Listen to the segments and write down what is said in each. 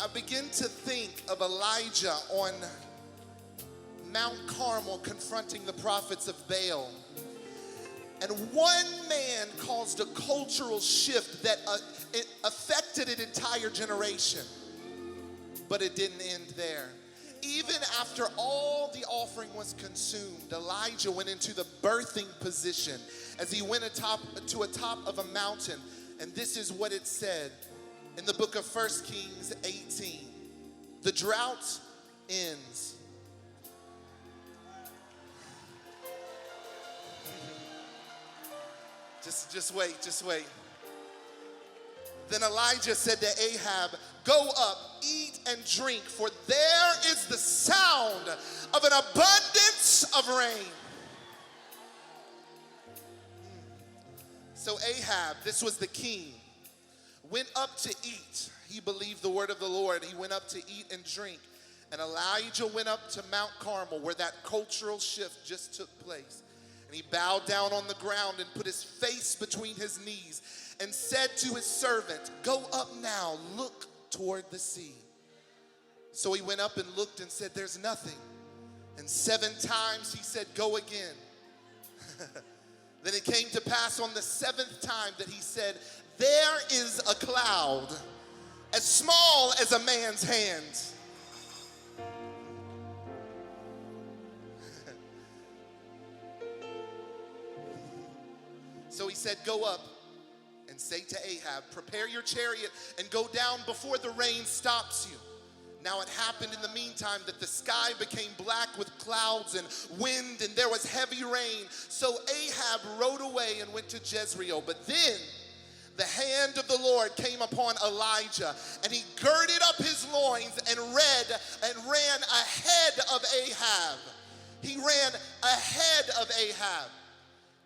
I begin to think of Elijah on Mount Carmel confronting the prophets of Baal. And one man caused a cultural shift that it affected an entire generation. But it didn't end there. Even after all the offering was consumed, Elijah went into the birthing position as he went to a top of a mountain. And this is what it said in the book of 1 Kings 18. The drought ends. Just wait. Then Elijah said to Ahab, "Go up, eat and drink, for there is the sound of an abundance of rain." So Ahab, this was the king, went up to eat. He believed the word of the Lord. He went up to eat and drink. And Elijah went up to Mount Carmel, where that cultural shift just took place. And he bowed down on the ground and put his face between his knees and said to his servant, "Go up now, look toward the sea." So he went up and looked and said, "There's nothing." And 7 times he said, "Go again." Then it came to pass on the 7th time that he said, "There is a cloud as small as a man's hand." So he said, "Go up and say to Ahab, prepare your chariot and go down before the rain stops you." Now it happened in the meantime that the sky became black with clouds and wind, and there was heavy rain. So Ahab rode away and went to Jezreel. But then the hand of the Lord came upon Elijah, and he girded up his loins and ran ahead of Ahab. He ran ahead of Ahab.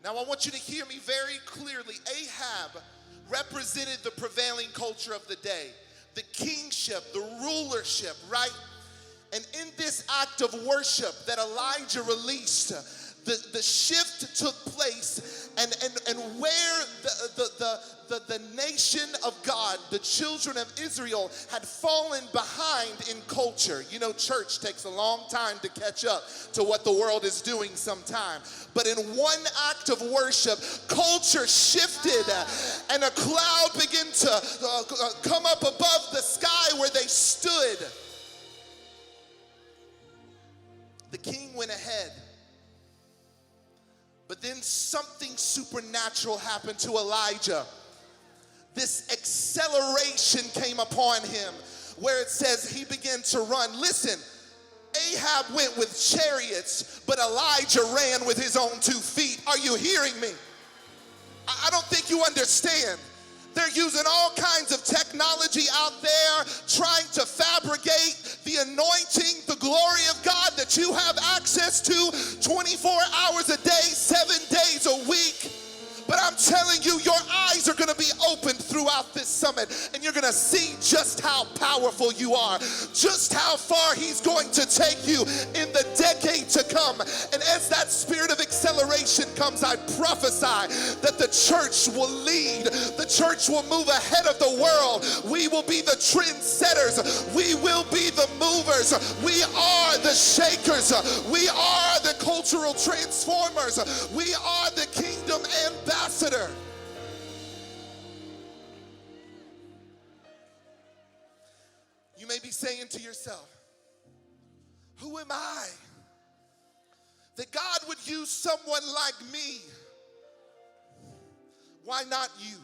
Now I want you to hear me very clearly. Ahab represented the prevailing culture of the day, the kingship, the rulership, right? And in this act of worship that Elijah released, the shift took place, and where the nation of God, the children of Israel, had fallen behind in culture. You know, church takes a long time to catch up to what the world is doing sometime. But in one act of worship, culture shifted, and a cloud began to come up above the sky where they stood. The king went ahead. But then something supernatural happened to Elijah. This acceleration came upon him, where it says he began to run. Listen, Ahab went with chariots, but Elijah ran with his own 2 feet. Are you hearing me? I don't think you understand. They're using all kinds of technology out there, trying to fabricate the anointing, the glory of God that you have access to 24 hours a day, 7 days a week. But I'm telling you, your eyes are going to be opened throughout this summit, and you're going to see just how powerful you are, just how far he's going to take you in the decade to come. And as that spirit of acceleration comes, I prophesy that the church will lead. The church will move ahead of the world. We will be the trendsetters. We will be the movers. We are the shakers. We are the cultural transformers. We are the kingdom ambassador. You may be saying to yourself, who am I that God would use someone like me? Why not you?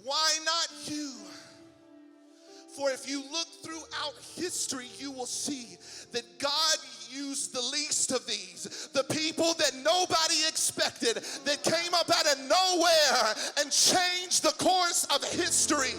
Why not you? For if you look throughout history, you will see that God used the least of these, the people that nobody expected, that came up out of nowhere and changed the course of history.